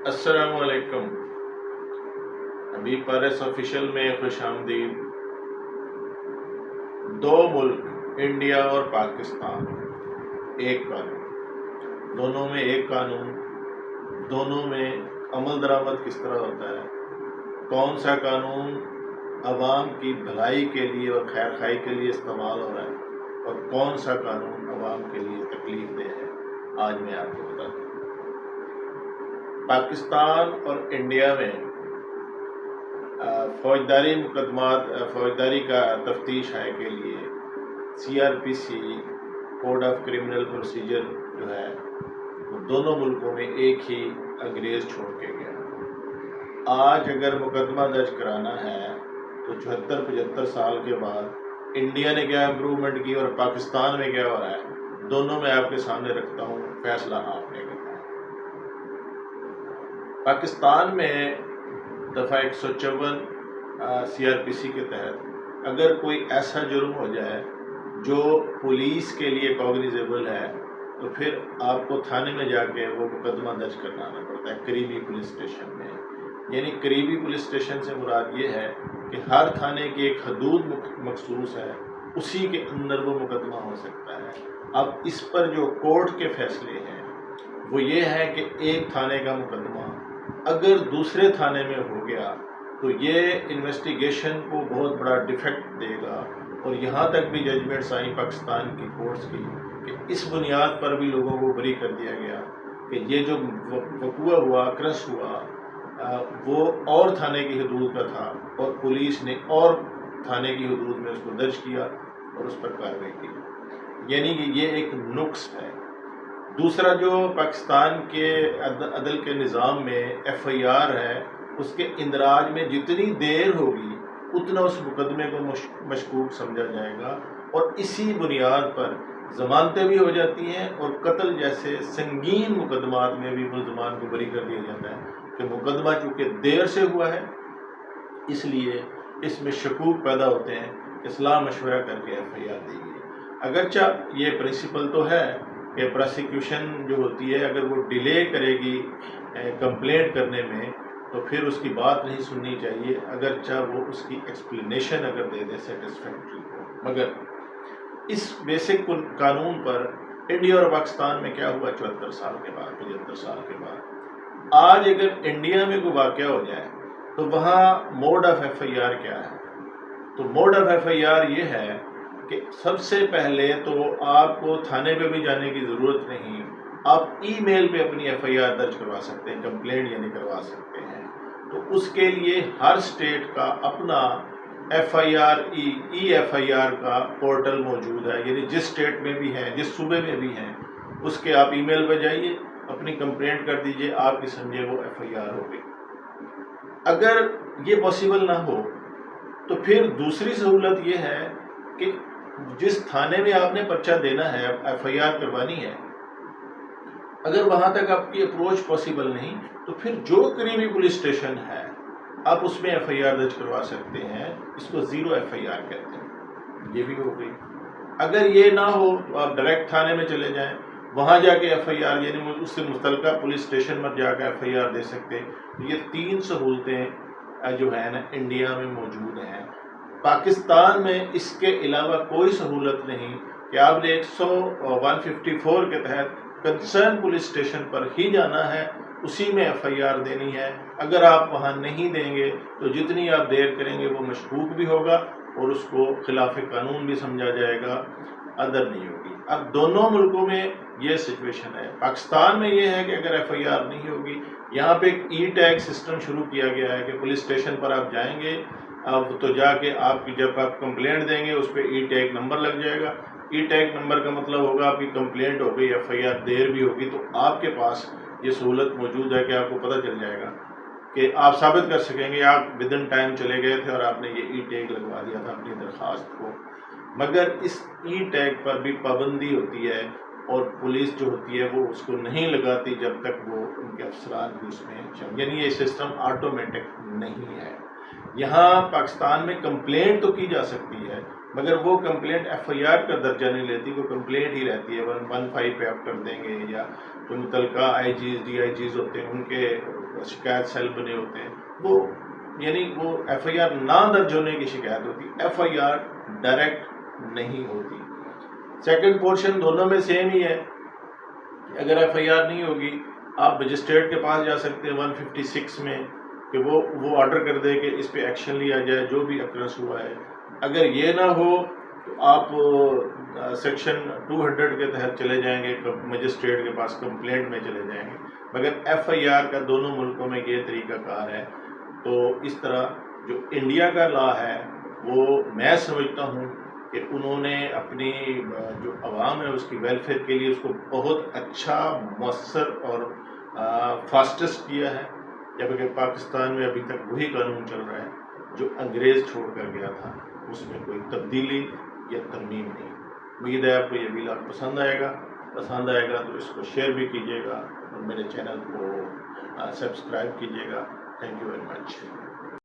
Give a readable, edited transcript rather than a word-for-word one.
السلام علیکم. ابھی پیرس آفیشل میں خوش آمدید. دو ملک انڈیا اور پاکستان، ایک قانون، دونوں میں ایک قانون، دونوں میں عمل درآمد کس طرح ہوتا ہے، کون سا قانون عوام کی بھلائی کے لیے اور خیر خواہی کے لیے استعمال ہو رہا ہے اور کون سا قانون عوام کے لیے تکلیف دہ ہے، آج میں آپ کو بتاتا ہوں. پاکستان اور انڈیا میں فوجداری مقدمات، فوجداری کا تفتیش ہے کے لیے CRPC code of criminal procedure جو ہے وہ دونوں ملکوں میں ایک ہی انگریز چھوڑ کے گیا. آج اگر مقدمہ درج کرانا ہے تو 74-75 سال کے بعد انڈیا نے کیا امپروومنٹ کی اور پاکستان میں کیا ہو رہا ہے، دونوں میں آپ کے سامنے رکھتا ہوں، فیصلہ آپ نے کرنا ہے. پاکستان میں دفعہ 154 CRPC کے تحت اگر کوئی ایسا جرم ہو جائے جو پولیس کے لیے کوگنیزیبل ہے تو پھر آپ کو تھانے میں جا کے وہ مقدمہ درج کرنا پڑتا ہے قریبی پولیس اسٹیشن میں. یعنی قریبی پولیس اسٹیشن سے مراد یہ ہے کہ ہر تھانے کی ایک حدود مخصوص ہے، اسی کے اندر وہ مقدمہ ہو سکتا ہے. اب اس پر جو کورٹ کے فیصلے ہیں وہ یہ ہے کہ ایک تھانے کا مقدمہ اگر دوسرے تھانے میں ہو گیا تو یہ انویسٹیگیشن کو بہت بڑا ڈیفیکٹ دے گا. اور یہاں تک بھی ججمنٹس آئیں پاکستان کی کورٹس کی کہ اس بنیاد پر بھی لوگوں کو بری کر دیا گیا کہ یہ جو وقوع ہوا، کرس ہوا، وہ اور تھانے کی حدود کا تھا اور پولیس نے اور تھانے کی حدود میں اس کو درج کیا اور اس پر کارروائی کی. یعنی کہ یہ ایک نقص ہے. دوسرا جو پاکستان کے عدل کے نظام میں FIR ہے، اس کے اندراج میں جتنی دیر ہوگی اتنا اس مقدمے کو مشکوک سمجھا جائے گا اور اسی بنیاد پر ضمانتیں بھی ہو جاتی ہیں اور قتل جیسے سنگین مقدمات میں بھی ملزمان کو بری کر دیا جاتا ہے کہ مقدمہ چونکہ دیر سے ہوا ہے اس لیے اس میں شکوک پیدا ہوتے ہیں، اصلاح مشورہ کر کے FIR دی گئی. اگرچہ یہ پرنسپل تو ہے کہ پراسیکیوشن جو ہوتی ہے اگر وہ ڈیلے کرے گی کمپلینٹ کرنے میں تو پھر اس کی بات نہیں سننی چاہیے، اگرچہ وہ اس کی ایکسپلینیشن اگر دے دے سیٹسفیکٹری ہو. مگر اس بیسک قانون پر انڈیا اور پاکستان میں کیا ہوا 74 سال کے بعد، 75 سال کے بعد؟ آج اگر انڈیا میں کوئی واقعہ ہو جائے تو وہاں موڈ آف FIR کیا ہے؟ تو موڈ آف FIR یہ ہے کہ سب سے پہلے تو آپ کو تھانے پہ بھی جانے کی ضرورت نہیں، آپ ای میل پہ اپنی FIR درج کروا سکتے ہیں، کمپلینٹ یعنی کروا سکتے ہیں. تو اس کے لیے ہر اسٹیٹ کا اپنا FIR کا پورٹل موجود ہے. یعنی جس اسٹیٹ میں بھی ہے، جس صوبے میں بھی ہیں، اس کے آپ ای میل پہ جائیے، اپنی کمپلینٹ کر دیجئے، آپ کی سمجھے وہ FIR ہو گئی. اگر یہ پاسبل نہ ہو تو پھر دوسری سہولت یہ ہے کہ جس تھانے میں آپ نے پرچہ دینا ہے، FIR کروانی ہے، اگر وہاں تک آپ کی اپروچ پاسبل نہیں تو پھر جو قریبی پولیس اسٹیشن ہے آپ اس میں FIR درج کروا سکتے ہیں. اس کو زیرو FIR کہتے ہیں. یہ بھی ہو گئی. اگر یہ نہ ہو تو آپ ڈائریکٹ تھانے میں چلے جائیں، وہاں جا کے FIR یعنی اس سے متعلقہ پولیس اسٹیشن پر جا کے FIR دے سکتے ہیں. یہ 3 سہولتیں جو ہیں نا انڈیا میں موجود ہیں. پاکستان میں اس کے علاوہ کوئی سہولت نہیں کہ آپ نے 154 کے تحت کنسرن پولیس اسٹیشن پر ہی جانا ہے، اسی میں FIR دینی ہے. اگر آپ وہاں نہیں دیں گے تو جتنی آپ دیر کریں گے وہ مشکوک بھی ہوگا اور اس کو خلاف قانون بھی سمجھا جائے گا، ادر نہیں ہوگی. اب دونوں ملکوں میں یہ سچویشن ہے. پاکستان میں یہ ہے کہ اگر FIR نہیں ہوگی، یہاں پہ ایک ٹیگ سسٹم شروع کیا گیا ہے کہ پولیس اسٹیشن پر آپ جائیں گے اب تو جا کے آپ کی جب آپ کمپلینٹ دیں گے اس پہ ٹیگ نمبر لگ جائے گا. ٹیگ نمبر کا مطلب ہوگا آپ کی کمپلینٹ ہو گئی، FIR دیر بھی ہوگی تو آپ کے پاس یہ سہولت موجود ہے کہ آپ کو پتہ چل جائے گا کہ آپ ثابت کر سکیں گے آپ ودن ٹائم چلے گئے تھے اور آپ نے یہ ٹیگ لگوا دیا تھا اپنی درخواست کو. مگر اس ٹیگ پر بھی پابندی ہوتی ہے اور پولیس جو ہوتی ہے وہ اس کو نہیں لگاتی جب تک وہ ان کے افسران بھی اس میں یعنی یہ سسٹم آٹومیٹک نہیں ہے. یہاں پاکستان میں کمپلینٹ تو کی جا سکتی ہے مگر وہ کمپلینٹ ایف آئی آر کا درجہ نہیں لیتی، وہ کمپلینٹ ہی رہتی ہے 115 پہ آپ کر دیں گے، یا جو متعلقہ آئی جیز ڈی آئی جیز ہوتے ہیں ان کے شکایت سیل بنے ہوتے ہیں، وہ یعنی وہ ایف آئی آر نہ درج ہونے کی شکایت ہوتی، ایف آئی آر ڈائریکٹ نہیں ہوتی۔ سیکنڈ پورشن دونوں میں سیم ہی ہے، اگر ایف آئی آر نہیں ہوگی آپ مجسٹریٹ کے پاس جا سکتے ہیں 156 میں کہ وہ آرڈر کر دے کہ اس پہ ایکشن لیا جائے جو بھی اکرنس ہوا ہے۔ اگر یہ نہ ہو تو آپ سیکشن 200 کے تحت چلے جائیں گے، مجسٹریٹ کے پاس کمپلینٹ میں چلے جائیں گے، مگر ایف آئی آر کا دونوں ملکوں میں یہ طریقہ کار ہے۔ تو اس طرح جو انڈیا کا لا ہے وہ میں سمجھتا ہوں کہ انہوں نے اپنی جو عوام ہے اس کی ویلفیئر کے لیے اس کو بہت اچھا، مؤثر اور فاسٹسٹ کیا ہے، جبکہ پاکستان میں ابھی تک وہی قانون چل رہا ہے جو انگریز چھوڑ کر گیا تھا، اس میں کوئی تبدیلی یا ترمیم نہیں۔ امید ہے آپ کو یہ ویلاگ پسند آئے گا تو اس کو شیئر بھی کیجیے گا اور میرے چینل کو سبسکرائب کیجیے گا۔ Thank you very much.